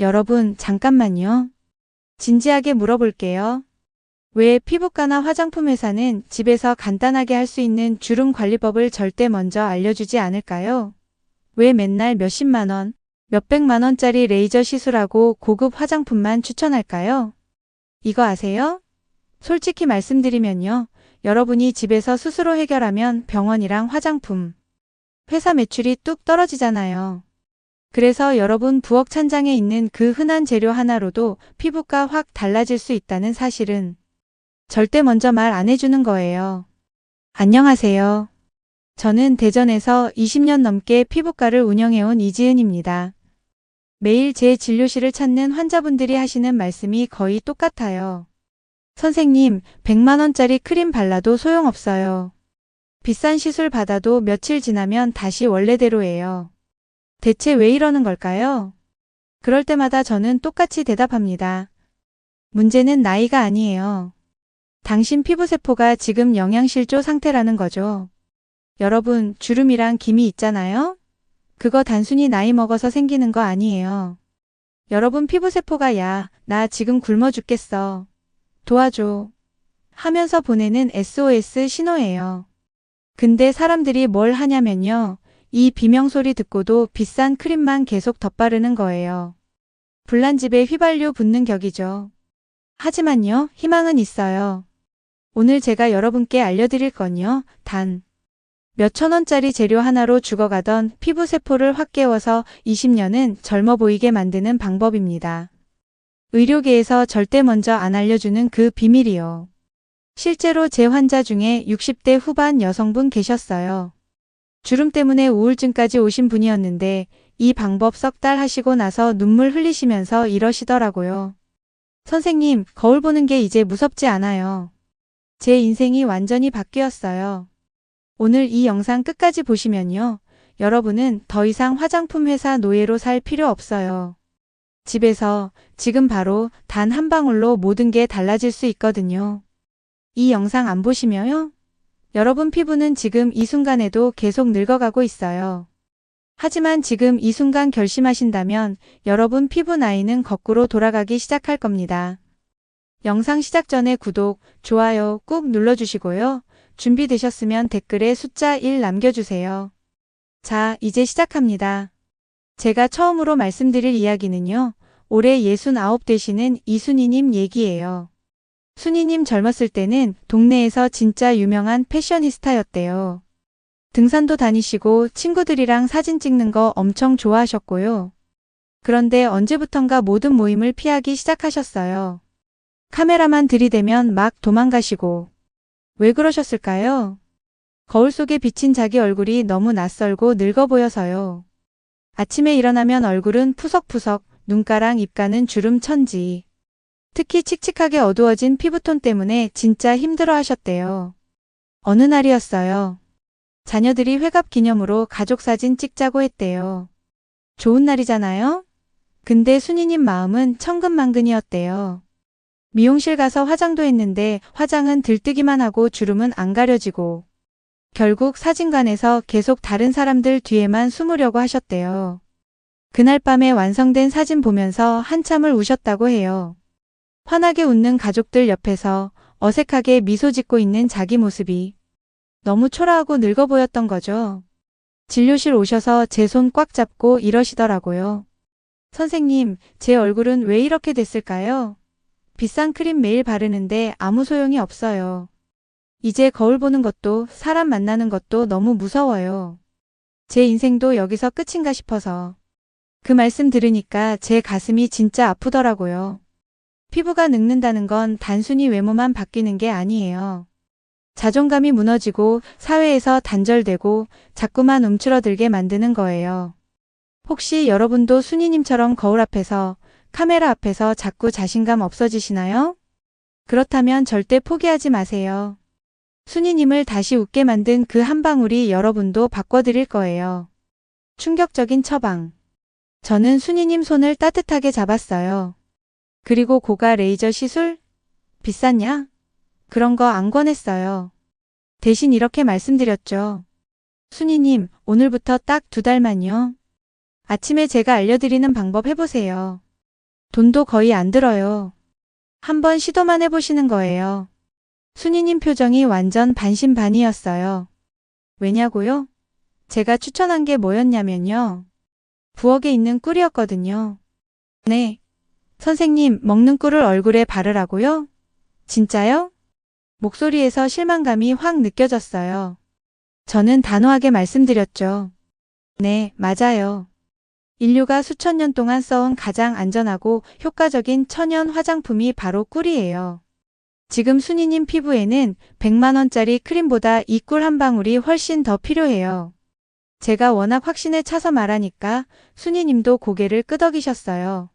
여러분, 잠깐만요. 진지하게 물어볼게요. 왜 피부과나 화장품 회사는 집에서 간단하게 할 수 있는 주름 관리법을 절대 먼저 알려주지 않을까요? 왜 맨날 몇십만 원, 몇백만 원짜리 레이저 시술하고 고급 화장품만 추천할까요? 이거 아세요? 솔직히 말씀드리면요. 여러분이 집에서 스스로 해결하면 병원이랑 화장품, 회사 매출이 뚝 떨어지잖아요. 그래서 여러분 부엌 찬장에 있는 그 흔한 재료 하나로도 피부가 확 달라질 수 있다는 사실은 절대 먼저 말 안 해주는 거예요. 안녕하세요. 저는 대전에서 20년 넘게 피부과를 운영해온 이지은입니다. 매일 제 진료실을 찾는 환자분들이 하시는 말씀이 거의 똑같아요. 선생님, 100만 원짜리 크림 발라도 소용없어요. 비싼 시술 받아도 며칠 지나면 다시 원래대로예요. 대체 왜 이러는 걸까요? 그럴 때마다 저는 똑같이 대답합니다. 문제는 나이가 아니에요. 당신 피부세포가 지금 영양실조 상태라는 거죠. 여러분, 주름이랑 기미 있잖아요? 그거 단순히 나이 먹어서 생기는 거 아니에요. 여러분 피부세포가 야, 나 지금 굶어 죽겠어. 도와줘. 하면서 보내는 SOS 신호예요. 근데 사람들이 뭘 하냐면요. 이 비명소리 듣고도 비싼 크림만 계속 덧바르는 거예요. 불난 집에 휘발유 붓는 격이죠. 하지만요, 희망은 있어요. 오늘 제가 여러분께 알려드릴 건요, 단 몇천 원짜리 재료 하나로 죽어가던 피부세포를 확 깨워서 20년은 젊어 보이게 만드는 방법입니다. 의료계에서 절대 먼저 안 알려주는 그 비밀이요. 실제로 제 환자 중에 60대 후반 여성분 계셨어요. 주름 때문에 우울증까지 오신 분이었는데 이 방법 석 달 하시고 나서 눈물 흘리시면서 이러시더라고요. 선생님, 거울 보는 게 이제 무섭지 않아요. 제 인생이 완전히 바뀌었어요. 오늘 이 영상 끝까지 보시면요. 여러분은 더 이상 화장품 회사 노예로 살 필요 없어요. 집에서 지금 바로 단 한 방울로 모든 게 달라질 수 있거든요. 이 영상 안 보시면요. 여러분 피부는 지금 이 순간에도 계속 늙어가고 있어요. 하지만 지금 이 순간 결심하신다면 여러분 피부 나이는 거꾸로 돌아가기 시작할 겁니다. 영상 시작 전에 구독, 좋아요 꾹 눌러주시고요. 준비되셨으면 댓글에 숫자 1 남겨주세요. 자, 이제 시작합니다. 제가 처음으로 말씀드릴 이야기는요. 올해 69 되시는 이순희님 얘기예요. 순희님 젊었을 때는 동네에서 진짜 유명한 패셔니스타였대요. 등산도 다니시고 친구들이랑 사진 찍는 거 엄청 좋아하셨고요. 그런데 언제부턴가 모든 모임을 피하기 시작하셨어요. 카메라만 들이대면 막 도망가시고. 왜 그러셨을까요? 거울 속에 비친 자기 얼굴이 너무 낯설고 늙어 보여서요. 아침에 일어나면 얼굴은 푸석푸석, 눈가랑 입가는 주름 천지. 특히 칙칙하게 어두워진 피부톤 때문에 진짜 힘들어 하셨대요. 어느 날이었어요. 자녀들이 회갑 기념으로 가족사진 찍자고 했대요. 좋은 날이잖아요? 근데 순이님 마음은 천근만근이었대요. 미용실 가서 화장도 했는데 화장은 들뜨기만 하고 주름은 안 가려지고 결국 사진관에서 계속 다른 사람들 뒤에만 숨으려고 하셨대요. 그날 밤에 완성된 사진 보면서 한참을 우셨다고 해요. 환하게 웃는 가족들 옆에서 어색하게 미소 짓고 있는 자기 모습이 너무 초라하고 늙어 보였던 거죠. 진료실 오셔서 제 손 꽉 잡고 이러시더라고요. 선생님, 제 얼굴은 왜 이렇게 됐을까요? 비싼 크림 매일 바르는데 아무 소용이 없어요. 이제 거울 보는 것도 사람 만나는 것도 너무 무서워요. 제 인생도 여기서 끝인가 싶어서. 그 말씀 들으니까 제 가슴이 진짜 아프더라고요. 피부가 늙는다는 건 단순히 외모만 바뀌는 게 아니에요. 자존감이 무너지고 사회에서 단절되고 자꾸만 움츠러들게 만드는 거예요. 혹시 여러분도 순이님처럼 거울 앞에서 카메라 앞에서 자꾸 자신감 없어지시나요? 그렇다면 절대 포기하지 마세요. 순이님을 다시 웃게 만든 그 한 방울이 여러분도 바꿔드릴 거예요. 충격적인 처방. 저는 순이님 손을 따뜻하게 잡았어요. 그리고 고가 레이저 시술? 비쌌냐? 그런 거 안 권했어요. 대신 이렇게 말씀드렸죠. 순이님, 오늘부터 딱 2달만요. 아침에 제가 알려드리는 방법 해보세요. 돈도 거의 안 들어요. 한번 시도만 해보시는 거예요. 순이님 표정이 완전 반신반의였어요. 왜냐고요? 제가 추천한 게 뭐였냐면요. 부엌에 있는 꿀이었거든요. 네. 선생님, 먹는 꿀을 얼굴에 바르라고요? 진짜요? 목소리에서 실망감이 확 느껴졌어요. 저는 단호하게 말씀드렸죠. 네, 맞아요. 인류가 수천 년 동안 써온 가장 안전하고 효과적인 천연 화장품이 바로 꿀이에요. 지금 순이님 피부에는 100만 원짜리 크림보다 이 꿀 한 방울이 훨씬 더 필요해요. 제가 워낙 확신에 차서 말하니까 순이님도 고개를 끄덕이셨어요.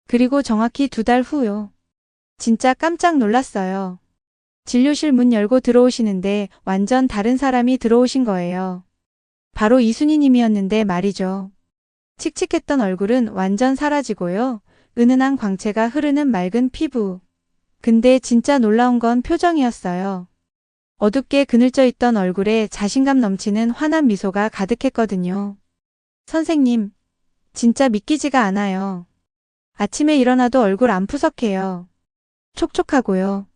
그리고 정확히 2달 후요. 진짜 깜짝 놀랐어요. 진료실 문 열고 들어오시는데 완전 다른 사람이 들어오신 거예요. 바로 이순이님이었는데 말이죠. 칙칙했던 얼굴은 완전 사라지고요. 은은한 광채가 흐르는 맑은 피부. 근데 진짜 놀라운 건 표정이었어요. 어둡게 그늘져 있던 얼굴에 자신감 넘치는 환한 미소가 가득했거든요. 선생님, 진짜 믿기지가 않아요. 아침에 일어나도 얼굴 안 푸석해요. 촉촉하고요.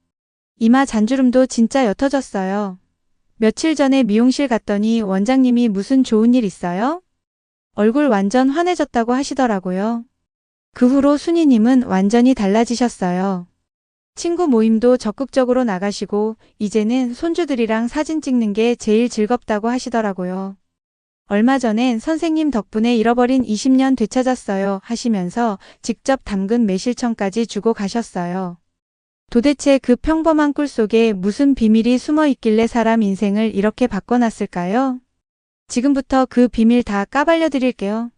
이마 잔주름도 진짜 옅어졌어요. 며칠 전에 미용실 갔더니 원장님이 무슨 좋은 일 있어요? 얼굴 완전 환해졌다고 하시더라고요. 그 후로 순이님은 완전히 달라지셨어요. 친구 모임도 적극적으로 나가시고 이제는 손주들이랑 사진 찍는 게 제일 즐겁다고 하시더라고요. 얼마 전엔 선생님 덕분에 잃어버린 20년 되찾았어요 하시면서 직접 담근 매실청까지 주고 가셨어요. 도대체 그 평범한 꿀 속에 무슨 비밀이 숨어 있길래 사람 인생을 이렇게 바꿔놨을까요? 지금부터 그 비밀 다 까발려 드릴게요.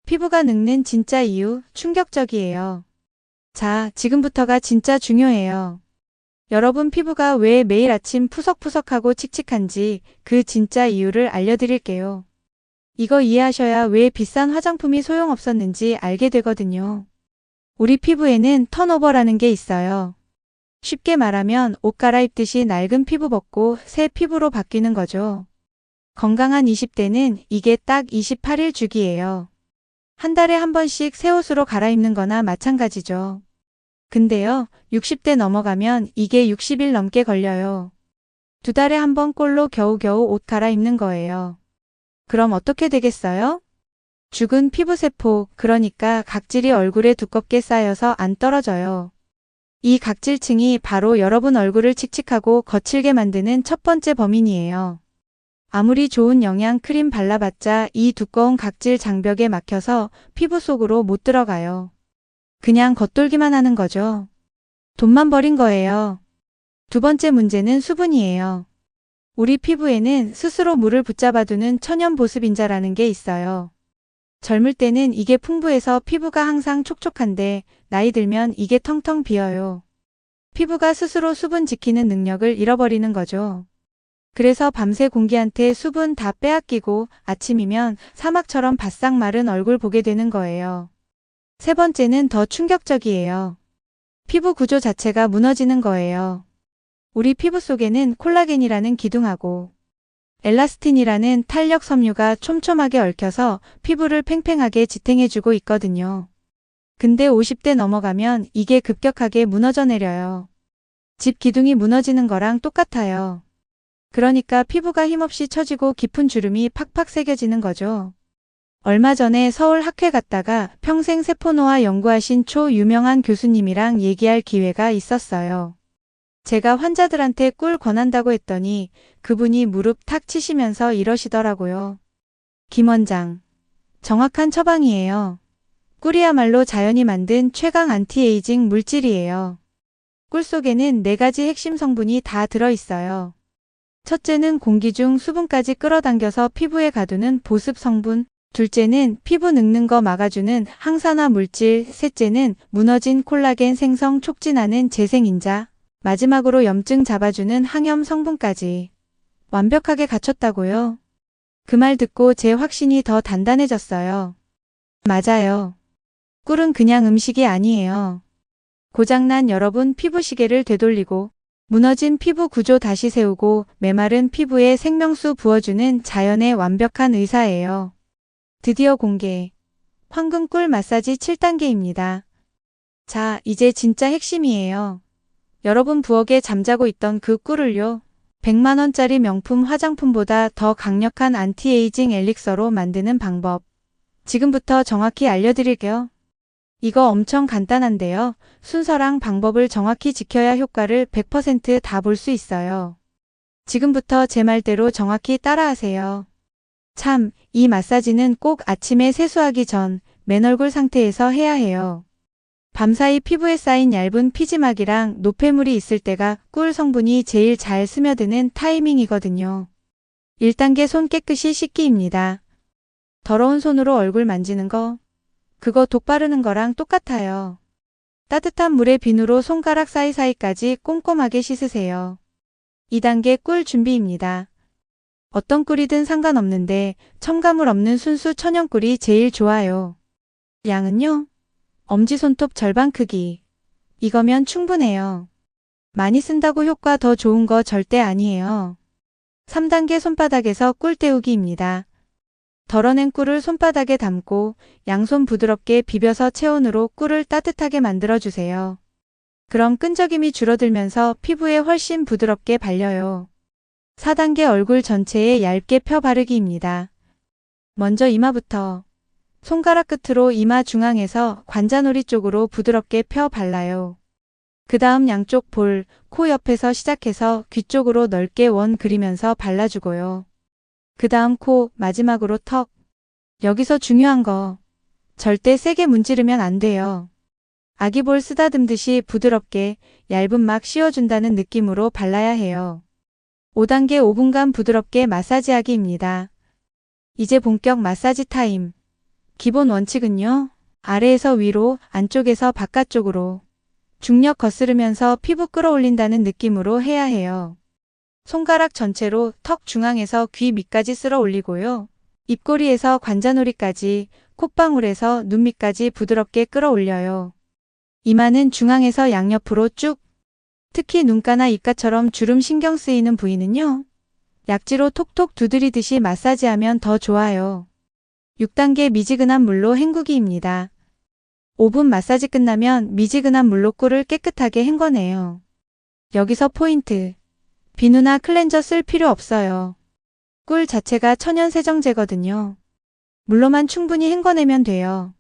피부가 늙는 진짜 이유 충격적이에요. 자, 지금부터가 진짜 중요해요. 여러분 피부가 왜 매일 아침 푸석푸석하고 칙칙한지 그 진짜 이유를 알려드릴게요. 이거 이해하셔야 왜 비싼 화장품이 소용없었는지 알게 되거든요. 우리 피부에는 턴오버라는 게 있어요. 쉽게 말하면 옷 갈아입듯이 낡은 피부 벗고 새 피부로 바뀌는 거죠. 건강한 20대는 이게 딱 28일 주기예요. 한 달에 한 번씩 새 옷으로 갈아입는 거나 마찬가지죠. 근데요, 60대 넘어가면 이게 60일 넘게 걸려요. 2달에 한 번 꼴로 겨우겨우 옷 갈아입는 거예요. 그럼 어떻게 되겠어요? 죽은 피부세포, 그러니까 각질이 얼굴에 두껍게 쌓여서 안 떨어져요. 이 각질층이 바로 여러분 얼굴을 칙칙하고 거칠게 만드는 첫 번째 범인이에요. 아무리 좋은 영양 크림 발라봤자 이 두꺼운 각질 장벽에 막혀서 피부 속으로 못 들어가요. 그냥 겉돌기만 하는 거죠. 돈만 버린 거예요. 두 번째 문제는 수분이에요. 우리 피부에는 스스로 물을 붙잡아두는 천연 보습인자라는 게 있어요. 젊을 때는 이게 풍부해서 피부가 항상 촉촉한데 나이 들면 이게 텅텅 비어요. 피부가 스스로 수분 지키는 능력을 잃어버리는 거죠. 그래서 밤새 공기한테 수분 다 빼앗기고 아침이면 사막처럼 바싹 마른 얼굴 보게 되는 거예요. 세 번째는 더 충격적이에요. 피부 구조 자체가 무너지는 거예요. 우리 피부 속에는 콜라겐이라는 기둥하고 엘라스틴이라는 탄력 섬유가 촘촘하게 얽혀서 피부를 팽팽하게 지탱해주고 있거든요. 근데 50대 넘어가면 이게 급격하게 무너져 내려요. 집 기둥이 무너지는 거랑 똑같아요. 그러니까 피부가 힘없이 처지고 깊은 주름이 팍팍 새겨지는 거죠. 얼마 전에 서울 학회 갔다가 평생 세포노화 연구하신 유명한 교수님이랑 얘기할 기회가 있었어요. 제가 환자들한테 꿀 권한다고 했더니 그분이 무릎 탁 치시면서 이러시더라고요. 김 원장, 정확한 처방이에요. 꿀이야말로 자연이 만든 최강 안티에이징 물질이에요. 꿀 속에는 4가지 핵심 성분이 다 들어있어요. 첫째는 공기 중 수분까지 끌어당겨서 피부에 가두는 보습 성분, 둘째는 피부 늙는 거 막아주는 항산화 물질, 셋째는 무너진 콜라겐 생성 촉진하는 재생인자, 마지막으로 염증 잡아주는 항염 성분까지 완벽하게 갖췄다고요. 그 말 듣고 제 확신이 더 단단해졌어요. 맞아요. 꿀은 그냥 음식이 아니에요. 고장난 여러분 피부 시계를 되돌리고 무너진 피부 구조 다시 세우고 메마른 피부에 생명수 부어주는 자연의 완벽한 의사예요. 드디어 공개. 황금꿀 마사지 7단계입니다. 자, 이제 진짜 핵심이에요. 여러분 부엌에 잠자고 있던 그 꿀을요. 100만원짜리 명품 화장품보다 더 강력한 안티에이징 엘릭서로 만드는 방법. 지금부터 정확히 알려드릴게요. 이거 엄청 간단한데요. 순서랑 방법을 정확히 지켜야 효과를 100% 다 볼 수 있어요. 지금부터 제 말대로 정확히 따라하세요. 참, 이 마사지는 꼭 아침에 세수하기 전 맨 얼굴 상태에서 해야 해요. 밤사이 피부에 쌓인 얇은 피지막이랑 노폐물이 있을 때가 꿀 성분이 제일 잘 스며드는 타이밍이거든요. 1단계 손 깨끗이 씻기입니다. 더러운 손으로 얼굴 만지는 거, 그거 독 바르는 거랑 똑같아요. 따뜻한 물에 비누로 손가락 사이사이까지 꼼꼼하게 씻으세요. 2단계 꿀 준비입니다. 어떤 꿀이든 상관없는데 첨가물 없는 순수 천연꿀이 제일 좋아요. 양은요? 엄지손톱 절반 크기. 이거면 충분해요. 많이 쓴다고 효과 더 좋은 거 절대 아니에요. 3단계 손바닥에서 꿀 때우기입니다. 덜어낸 꿀을 손바닥에 담고 양손 부드럽게 비벼서 체온으로 꿀을 따뜻하게 만들어주세요. 그럼 끈적임이 줄어들면서 피부에 훨씬 부드럽게 발려요. 4단계 얼굴 전체에 얇게 펴 바르기입니다. 먼저 이마부터 손가락 끝으로 이마 중앙에서 관자놀이 쪽으로 부드럽게 펴 발라요. 그 다음 양쪽 볼, 코 옆에서 시작해서 귀 쪽으로 넓게 원 그리면서 발라주고요. 그 다음 코, 마지막으로 턱. 여기서 중요한 거. 절대 세게 문지르면 안 돼요. 아기볼 쓰다듬듯이 부드럽게 얇은 막 씌워준다는 느낌으로 발라야 해요. 5단계 5분간 부드럽게 마사지하기입니다. 이제 본격 마사지 타임. 기본 원칙은요. 아래에서 위로, 안쪽에서 바깥쪽으로 중력 거스르면서 피부 끌어올린다는 느낌으로 해야 해요. 손가락 전체로 턱 중앙에서 귀 밑까지 쓸어 올리고요. 입꼬리에서 관자놀이까지, 콧방울에서 눈 밑까지 부드럽게 끌어올려요. 이마는 중앙에서 양옆으로 쭉. 특히 눈가나 입가처럼 주름 신경 쓰이는 부위는요. 약지로 톡톡 두드리듯이 마사지하면 더 좋아요. 6단계 미지근한 물로 헹구기입니다. 5분 마사지 끝나면 미지근한 물로 꿀을 깨끗하게 헹궈내요. 여기서 포인트. 비누나 클렌저 쓸 필요 없어요. 꿀 자체가 천연 세정제거든요. 물로만 충분히 헹궈내면 돼요.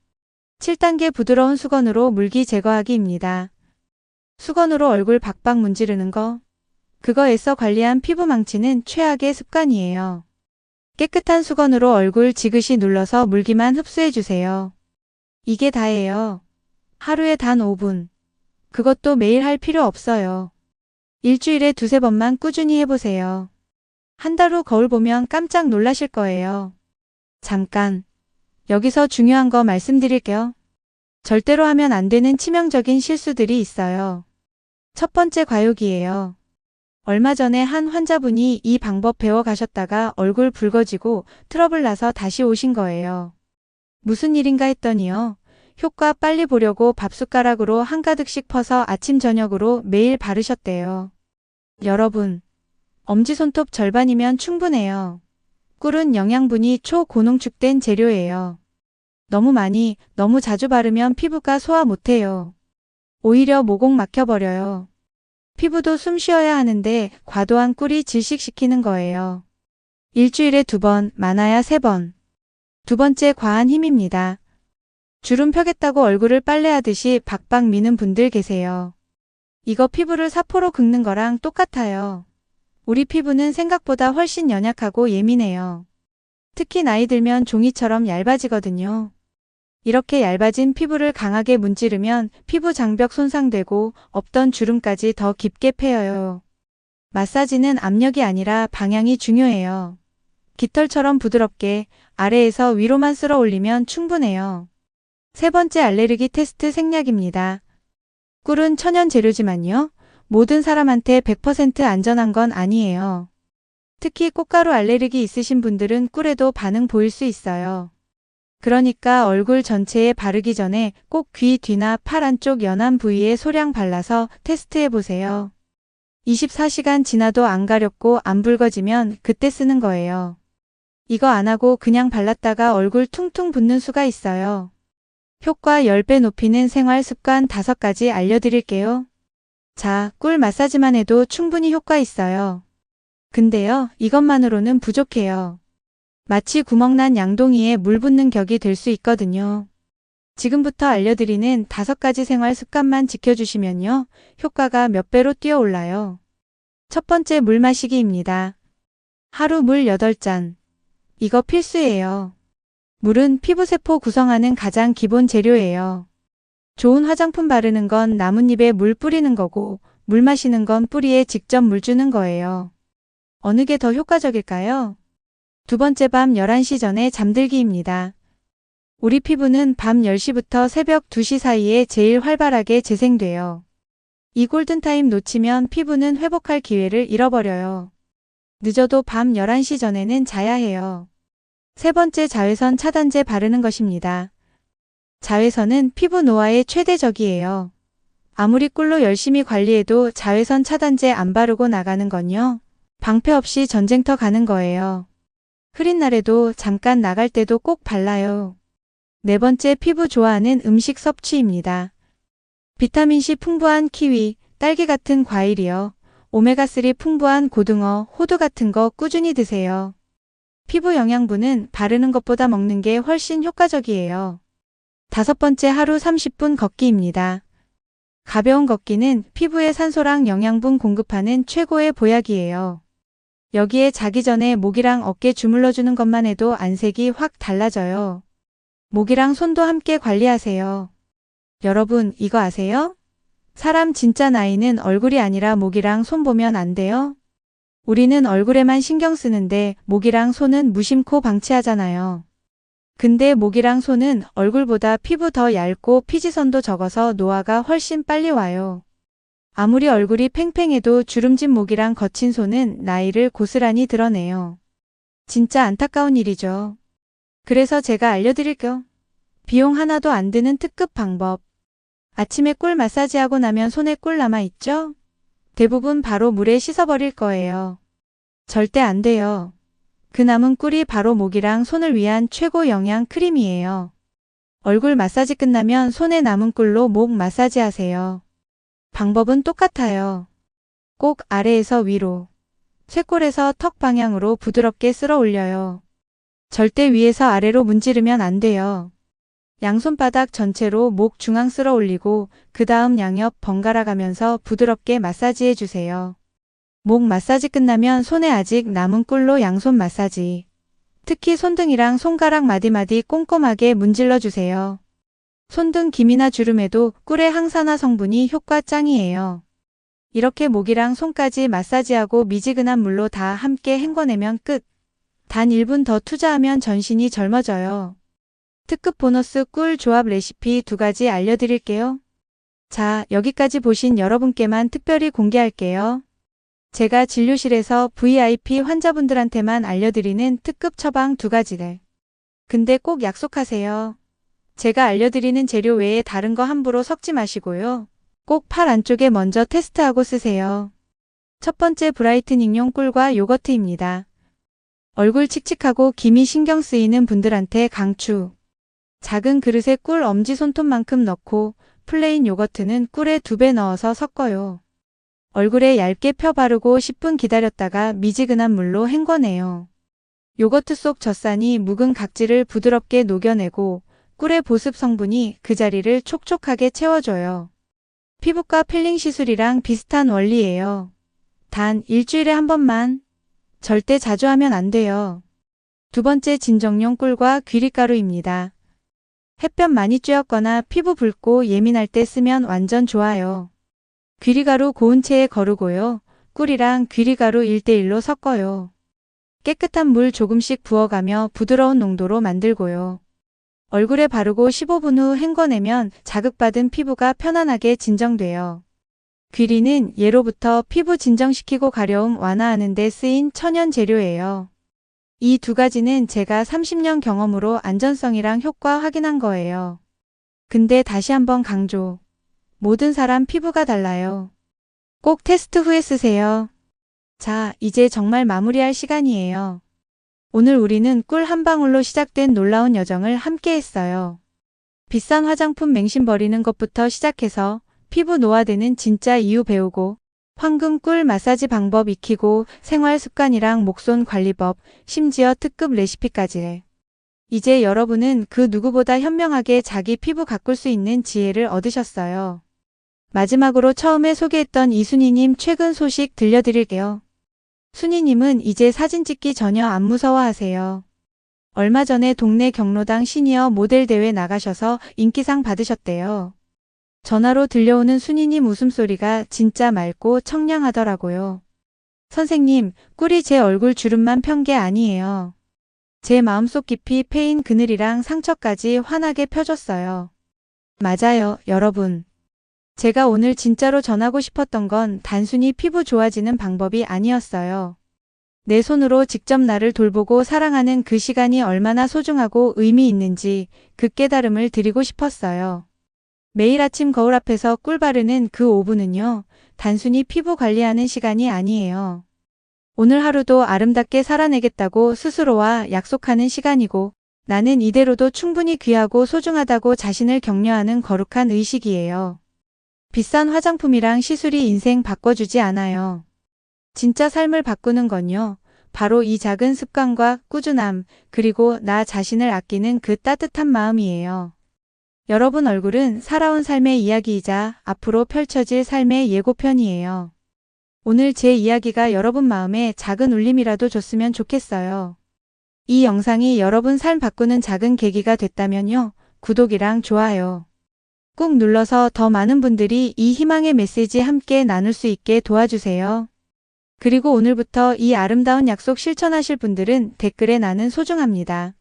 7단계 부드러운 수건으로 물기 제거하기입니다. 수건으로 얼굴 박박 문지르는 거. 그거 애써 관리한 피부 망치는 최악의 습관이에요. 깨끗한 수건으로 얼굴 지그시 눌러서 물기만 흡수해주세요. 이게 다예요. 하루에 단 5분. 그것도 매일 할 필요 없어요. 일주일에 2~3번만 꾸준히 해보세요. 한 달 후 거울 보면 깜짝 놀라실 거예요. 잠깐. 여기서 중요한 거 말씀드릴게요. 절대로 하면 안 되는 치명적인 실수들이 있어요. 첫 번째 과욕이에요. 얼마 전에 한 환자분이 이 방법 배워 가셨다가 얼굴 붉어지고 트러블 나서 다시 오신 거예요. 무슨 일인가 했더니요. 효과 빨리 보려고 밥숟가락으로 한가득씩 퍼서 아침 저녁으로 매일 바르셨대요. 여러분, 엄지손톱 절반이면 충분해요. 꿀은 영양분이 초고농축된 재료예요. 너무 많이, 너무 자주 바르면 피부가 소화 못해요. 오히려 모공 막혀버려요. 피부도 숨 쉬어야 하는데 과도한 꿀이 질식시키는 거예요. 일주일에 2번, 많아야 3번. 두 번째 과한 힘입니다. 주름 펴겠다고 얼굴을 빨래하듯이 박박 미는 분들 계세요. 이거 피부를 사포로 긁는 거랑 똑같아요. 우리 피부는 생각보다 훨씬 연약하고 예민해요. 특히 나이 들면 종이처럼 얇아지거든요. 이렇게 얇아진 피부를 강하게 문지르면 피부 장벽 손상되고 없던 주름까지 더 깊게 패여요. 마사지는 압력이 아니라 방향이 중요해요. 깃털처럼 부드럽게 아래에서 위로만 쓸어 올리면 충분해요. 세 번째 알레르기 테스트 생략입니다. 꿀은 천연 재료지만요. 모든 사람한테 100% 안전한 건 아니에요. 특히 꽃가루 알레르기 있으신 분들은 꿀에도 반응 보일 수 있어요. 그러니까 얼굴 전체에 바르기 전에 꼭 귀 뒤나 팔 안쪽 연한 부위에 소량 발라서 테스트해 보세요. 24시간 지나도 안 가렵고 안 붉어지면 그때 쓰는 거예요. 이거 안 하고 그냥 발랐다가 얼굴 퉁퉁 붓는 수가 있어요. 효과 10배 높이는 생활 습관 5가지 알려드릴게요. 자, 꿀 마사지만 해도 충분히 효과 있어요. 근데요, 이것만으로는 부족해요. 마치 구멍난 양동이에 물 붓는 격이 될 수 있거든요. 지금부터 알려드리는 5가지 생활 습관만 지켜주시면요, 효과가 몇 배로 뛰어올라요. 첫 번째, 물 마시기입니다. 하루 물 8잔. 이거 필수예요. 물은 피부세포 구성하는 가장 기본 재료예요. 좋은 화장품 바르는 건 나뭇잎에 물 뿌리는 거고, 물 마시는 건 뿌리에 직접 물 주는 거예요. 어느 게 더 효과적일까요? 두 번째, 밤 11시 전에 잠들기입니다. 우리 피부는 밤 10시부터 새벽 2시 사이에 제일 활발하게 재생돼요. 이 골든타임 놓치면 피부는 회복할 기회를 잃어버려요. 늦어도 밤 11시 전에는 자야 해요. 세 번째, 자외선 차단제 바르는 것입니다. 자외선은 피부 노화의 최대적이에요. 아무리 꿀로 열심히 관리해도 자외선 차단제 안 바르고 나가는 건요, 방패 없이 전쟁터 가는 거예요. 흐린 날에도 잠깐 나갈 때도 꼭 발라요. 네 번째, 피부 좋아하는 음식 섭취입니다. 비타민C 풍부한 키위, 딸기 같은 과일이요. 오메가3 풍부한 고등어, 호두 같은 거 꾸준히 드세요. 피부 영양분은 바르는 것보다 먹는 게 훨씬 효과적이에요. 다섯 번째, 하루 30분 걷기입니다. 가벼운 걷기는 피부에 산소랑 영양분 공급하는 최고의 보약이에요. 여기에 자기 전에 목이랑 어깨 주물러주는 것만 해도 안색이 확 달라져요. 목이랑 손도 함께 관리하세요. 여러분, 이거 아세요? 사람 진짜 나이는 얼굴이 아니라 목이랑 손 보면 안 돼요? 우리는 얼굴에만 신경 쓰는데 목이랑 손은 무심코 방치하잖아요. 근데 목이랑 손은 얼굴보다 피부 더 얇고 피지선도 적어서 노화가 훨씬 빨리 와요. 아무리 얼굴이 팽팽해도 주름진 목이랑 거친 손은 나이를 고스란히 드러내요. 진짜 안타까운 일이죠. 그래서 제가 알려드릴게요. 비용 하나도 안 드는 특급 방법. 아침에 꿀 마사지하고 나면 손에 꿀 남아있죠? 대부분 바로 물에 씻어버릴 거예요. 절대 안 돼요. 그 남은 꿀이 바로 목이랑 손을 위한 최고 영양 크림이에요. 얼굴 마사지 끝나면 손에 남은 꿀로 목 마사지 하세요. 방법은 똑같아요. 꼭 아래에서 위로, 쇄골에서 턱 방향으로 부드럽게 쓸어 올려요. 절대 위에서 아래로 문지르면 안 돼요. 양손바닥 전체로 목 중앙 쓸어 올리고 그 다음 양옆 번갈아 가면서 부드럽게 마사지해 주세요. 목 마사지 끝나면 손에 아직 남은 꿀로 양손 마사지. 특히 손등이랑 손가락 마디마디 꼼꼼하게 문질러 주세요. 손등 기미나 주름에도 꿀의 항산화 성분이 효과 짱이에요. 이렇게 목이랑 손까지 마사지하고 미지근한 물로 다 함께 헹궈내면 끝. 단 1분 더 투자하면 전신이 젊어져요. 특급 보너스 꿀 조합 레시피 2가지 알려드릴게요. 자, 여기까지 보신 여러분께만 특별히 공개할게요. 제가 진료실에서 VIP 환자분들한테만 알려드리는 특급 처방 2가지를. 근데 꼭 약속하세요. 제가 알려드리는 재료 외에 다른 거 함부로 섞지 마시고요. 꼭 팔 안쪽에 먼저 테스트하고 쓰세요. 첫 번째, 브라이트닝용 꿀과 요거트입니다. 얼굴 칙칙하고 김이 신경 쓰이는 분들한테 강추. 작은 그릇에 꿀 엄지손톱만큼 넣고 플레인 요거트는 꿀에 2배 넣어서 섞어요. 얼굴에 얇게 펴 바르고 10분 기다렸다가 미지근한 물로 헹궈내요. 요거트 속 젖산이 묵은 각질을 부드럽게 녹여내고 꿀의 보습 성분이 그 자리를 촉촉하게 채워줘요. 피부과 필링 시술이랑 비슷한 원리예요. 단 일주일에 한 번만. 절대 자주 하면 안 돼요. 두 번째, 진정용 꿀과 귀리가루입니다. 햇볕 많이 쬐었거나 피부 붉고 예민할 때 쓰면 완전 좋아요. 귀리가루 고운 체에 거르고요. 꿀이랑 귀리가루 1:1로 섞어요. 깨끗한 물 조금씩 부어가며 부드러운 농도로 만들고요. 얼굴에 바르고 15분 후 헹궈내면 자극받은 피부가 편안하게 진정돼요. 귀리는 예로부터 피부 진정시키고 가려움 완화하는 데 쓰인 천연 재료예요. 이 2가지는 제가 30년 경험으로 안전성이랑 효과 확인한 거예요. 근데 다시 한번 강조. 모든 사람 피부가 달라요. 꼭 테스트 후에 쓰세요. 자, 이제 정말 마무리할 시간이에요. 오늘 우리는 꿀 한 방울로 시작된 놀라운 여정을 함께 했어요. 비싼 화장품 맹신 버리는 것부터 시작해서 피부 노화되는 진짜 이유 배우고 황금 꿀 마사지 방법 익히고 생활 습관이랑 목손 관리법, 심지어 특급 레시피까지 해. 이제 여러분은 그 누구보다 현명하게 자기 피부 가꿀 수 있는 지혜를 얻으셨어요. 마지막으로 처음에 소개했던 이순희님 최근 소식 들려드릴게요. 순희님은 이제 사진 찍기 전혀 안 무서워하세요. 얼마 전에 동네 경로당 시니어 모델 대회 나가셔서 인기상 받으셨대요. 전화로 들려오는 순희님 웃음소리가 진짜 맑고 청량하더라고요. 선생님, 꿀이 제 얼굴 주름만 편 게 아니에요. 제 마음속 깊이 패인 그늘이랑 상처까지 환하게 펴줬어요. 맞아요, 여러분. 제가 오늘 진짜로 전하고 싶었던 건 단순히 피부 좋아지는 방법이 아니었어요. 내 손으로 직접 나를 돌보고 사랑하는 그 시간이 얼마나 소중하고 의미 있는지 그 깨달음을 드리고 싶었어요. 매일 아침 거울 앞에서 꿀 바르는 그 5분은요, 단순히 피부 관리하는 시간이 아니에요. 오늘 하루도 아름답게 살아내겠다고 스스로와 약속하는 시간이고, 나는 이대로도 충분히 귀하고 소중하다고 자신을 격려하는 거룩한 의식이에요. 비싼 화장품이랑 시술이 인생 바꿔주지 않아요. 진짜 삶을 바꾸는 건요, 바로 이 작은 습관과 꾸준함, 그리고 나 자신을 아끼는 그 따뜻한 마음이에요. 여러분 얼굴은 살아온 삶의 이야기이자 앞으로 펼쳐질 삶의 예고편이에요. 오늘 제 이야기가 여러분 마음에 작은 울림이라도 줬으면 좋겠어요. 이 영상이 여러분 삶 바꾸는 작은 계기가 됐다면요, 구독이랑 좋아요 꾹 눌러서 더 많은 분들이 이 희망의 메시지 함께 나눌 수 있게 도와주세요. 그리고 오늘부터 이 아름다운 약속 실천하실 분들은 댓글에 나는 소중합니다.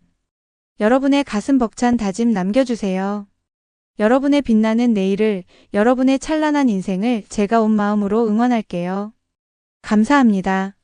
여러분의 가슴 벅찬 다짐 남겨주세요. 여러분의 빛나는 내일을, 여러분의 찬란한 인생을 제가 온 마음으로 응원할게요. 감사합니다.